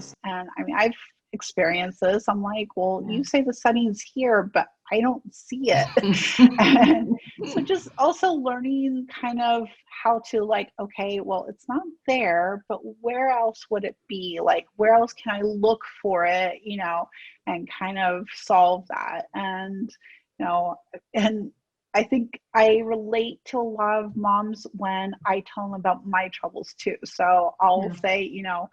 settings. And I mean, I've experienced this. I'm like, well, you say the settings here, but I don't see it. And so just also learning kind of how to like, okay, well, it's not there, but where else would it be? Like, where else can I look for it, you know, and kind of solve that. And, you know, and I think I relate to a lot of moms when I tell them about my troubles too. So I'll say, you know,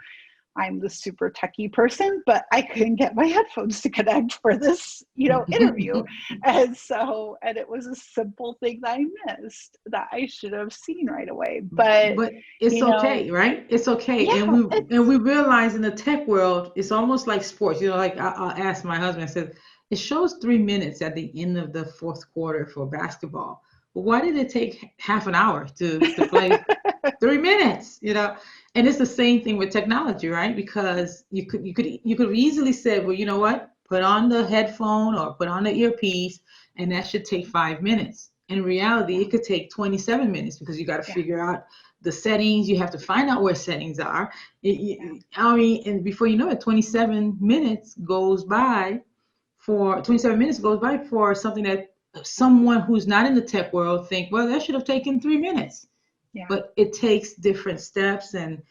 I'm the super techie person, but I couldn't get my headphones to connect for this, you know, interview. And it was a simple thing that I missed that I should have seen right away. But it's okay, right? It's okay. Yeah, And we realize in the tech world, it's almost like sports. You know, like I'll ask my husband, I said, it shows 3 minutes at the end of the fourth quarter for basketball. But why did it take half an hour to play 3 minutes? You know, and it's the same thing with technology, right? Because you could easily say, well, you know what? Put on the headphone or put on the earpiece, and that should take 5 minutes. In reality, it could take 27 minutes because you got to figure out the settings. You have to find out where settings are. I mean, and before you know it, 27 minutes goes by for something that someone who's not in the tech world think, well, that should have taken 3 minutes. But it takes different steps, and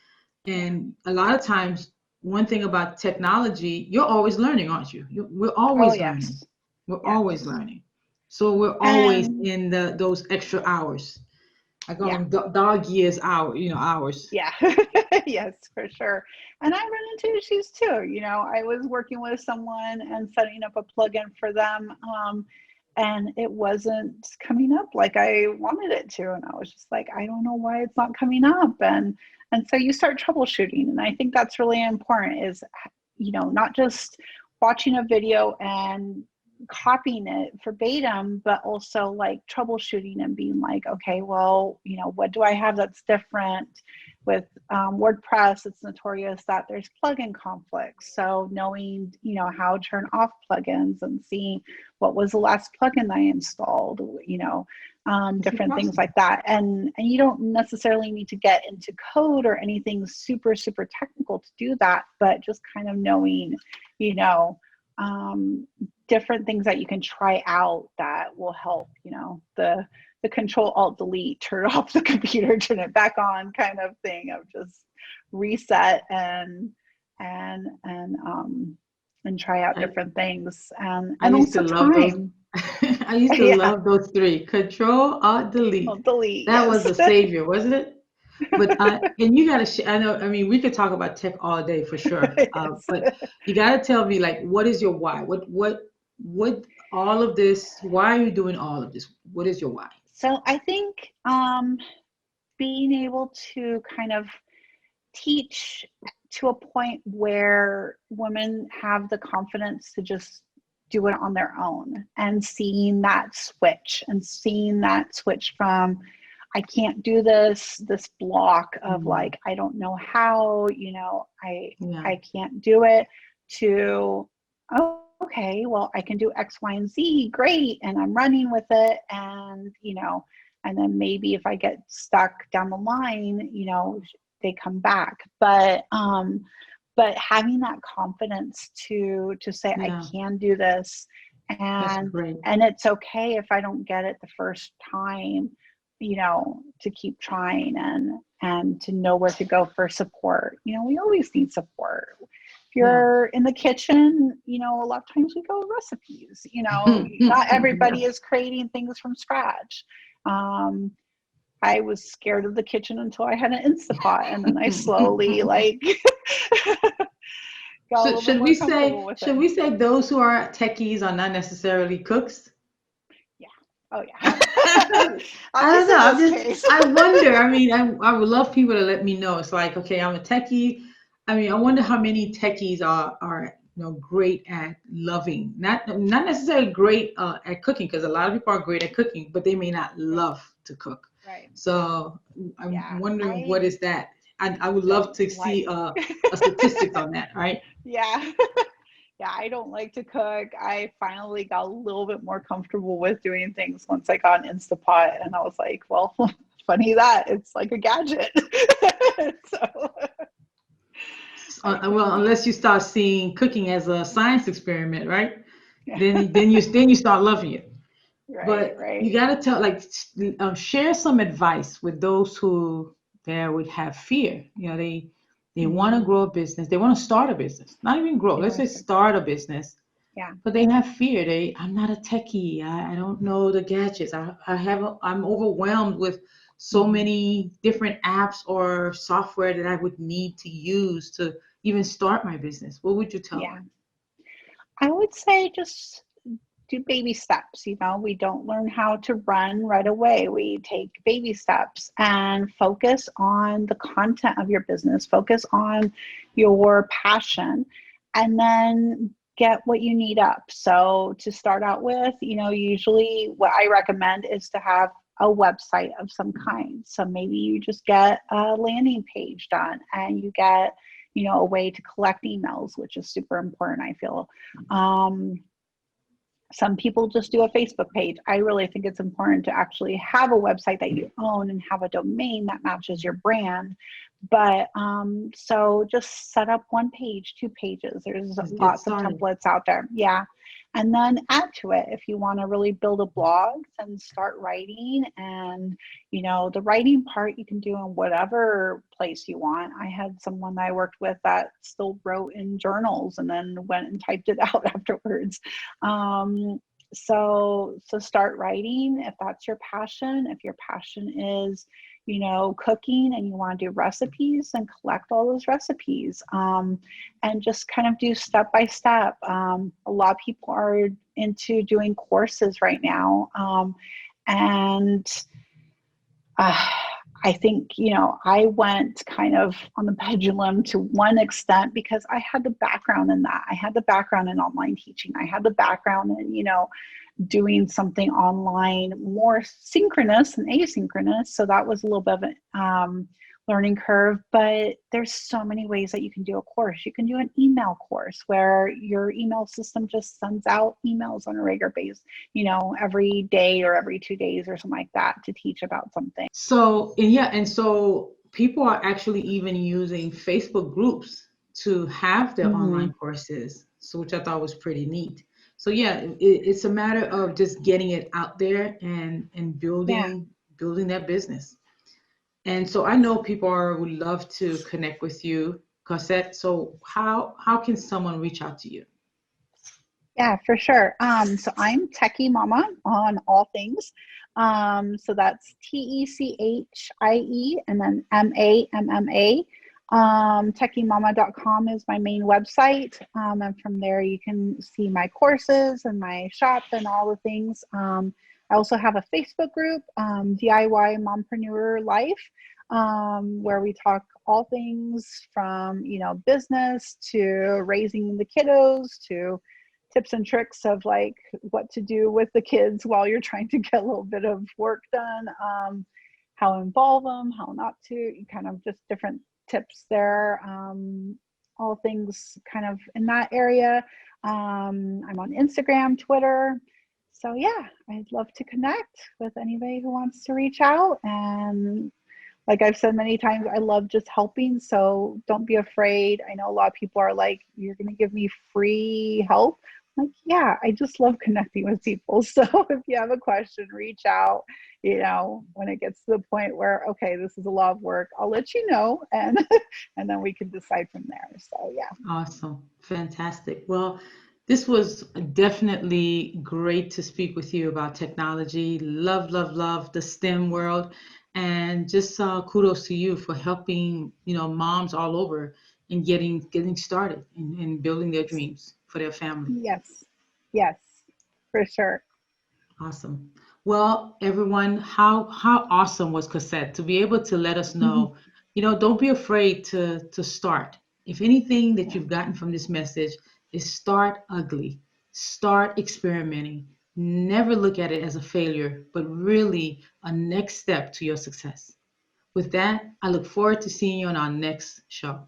a lot of times, one thing about technology, you're always learning, aren't you? We're always learning. We're always learning. So we're always in those extra hours. I call them dog years hours. Yeah. Yes, for sure. And I run into issues too. You know, I was working with someone and setting up a plugin for them. And it wasn't coming up like I wanted it to. And I was just like, I don't know why it's not coming up. And so you start troubleshooting. And I think that's really important is, you know, not just watching a video and copying it verbatim, but also like troubleshooting and being like, okay, well, you know, what do I have that's different? With WordPress, it's notorious that there's plugin conflicts. So knowing, you know, how to turn off plugins and seeing what was the last plugin I installed, you know, different things like that. And you don't necessarily need to get into code or anything super, super technical to do that, but just kind of knowing, you know, different things that you can try out that will help, you know, the Control Alt Delete, turn off the computer, turn it back on kind of thing of just reset and try out different things and also time. I used to love those three: Control Alt Delete. Alt Delete, that was the savior, wasn't it? But and you gotta I know, I mean, we could talk about tech all day for sure. But you gotta tell me, like, what is your why? What all of this? Why are you doing all of this? What is your why? So I think being able to kind of teach to a point where women have the confidence to just do it on their own, and seeing that switch from I can't do this block of like, I don't know how, you know, I can't do it, to, oh, okay, well, I can do X, Y, and Z, great, and I'm running with it, and, you know, and then maybe if I get stuck down the line, you know, they come back. But having that confidence to say, I can do this, and it's okay if I don't get it the first time, you know, to keep trying and to know where to go for support. You know, we always need support. If you're in the kitchen, you know, a lot of times we go with recipes, you know, not everybody is creating things from scratch. I was scared of the kitchen until I had an Instapot, and then I slowly like got a little bit more comfortable with it. Should we say those who are techies are not necessarily cooks? Yeah. Oh yeah. I don't know. I wonder. I mean, I would love people to let me know. It's like, okay, I'm a techie. I mean, I wonder how many techies are you know, great at loving, not necessarily great at cooking, because a lot of people are great at cooking, but they may not love to cook. Right. So I'm wondering, what is that? I would love to see a statistic on that, right? Yeah. Yeah, I don't like to cook. I finally got a little bit more comfortable with doing things once I got an Instapot, and I was like, well, funny that it's like a gadget. well, unless you start seeing cooking as a science experiment, right? Yeah. Then you start loving it. Right, But you right. got to tell, like, share some advice with those who there would have fear. They want to Hmm. grow a business. They want to start a business, not even grow. They Let's want say to start. start a business, Yeah. but they have fear. I'm not a techie. I don't know the gadgets. I'm overwhelmed with so Hmm. many different apps or software that I would need to use to even start my business. What would you tell them? Yeah. I would say just do baby steps. We don't learn how to run right away. We take baby steps and focus on the content of your business, focus on your passion, and then get what you need up. So, to start out with, usually what I recommend is to have a website of some kind. So, maybe you just get a landing page done and you get a way to collect emails, which is super important, I feel. Some people just do a Facebook page. I really think it's important to actually have a website that you own and have a domain that matches your brand. But so just set up one page, 2 pages. There's Just get lots of started. templates out there. Yeah. And then add to it if you want to really build a blog, and start writing. And the writing part you can do in whatever place you want. I had someone I worked with that still wrote in journals and then went and typed it out afterwards. So start writing if that's your passion. If your passion is cooking and you want to do recipes, and collect all those recipes, and just kind of do step by step. A lot of people are into doing courses right now, and I think, I went kind of on the pendulum to one extent because I had the background in that. I had the background in online teaching. I had the background in, doing something online more synchronous and asynchronous. So that was a little bit of a learning curve, but there's so many ways that you can do a course. You can do an email course where your email system just sends out emails on a regular basis, every day or every 2 days or something like that, to teach about something. So people are actually even using Facebook groups to have their Hmm. online courses, so which I thought was pretty neat. So yeah, it's a matter of just getting it out there and Yeah. building that business. And so I know people would love to connect with you, Cossette. So how can someone reach out to you? Yeah, for sure. So I'm Techie Mama on all things. So that's TECHIE and then MAMMA. TechieMama.com is my main website. And from there, you can see my courses and my shop and all the things. I also have a Facebook group, DIY Mompreneur Life, where we talk all things from, business to raising the kiddos to tips and tricks of like what to do with the kids while you're trying to get a little bit of work done, how to involve them, how not to, kind of just different tips there, all things kind of in that area. I'm on Instagram, Twitter. So yeah, I'd love to connect with anybody who wants to reach out. And like I've said many times, I love just helping. So don't be afraid. I know a lot of people are like, you're going to give me free help. I'm like, yeah, I just love connecting with people. So if you have a question, reach out. When it gets to the point where, okay, this is a lot of work, I'll let you know. And, and then we can decide from there. So yeah. Awesome. Fantastic. Well, this was definitely great to speak with you about technology. Love, love, love the STEM world. And just kudos to you for helping, moms all over and getting started and building their dreams for their family. Yes. Yes, for sure. Awesome. Well, everyone, how awesome was Cassette to be able to let us know, don't be afraid to start. If anything that Yeah. you've gotten from this message is start ugly, start experimenting. Never look at it as a failure, but really a next step to your success. With that, I look forward to seeing you on our next show.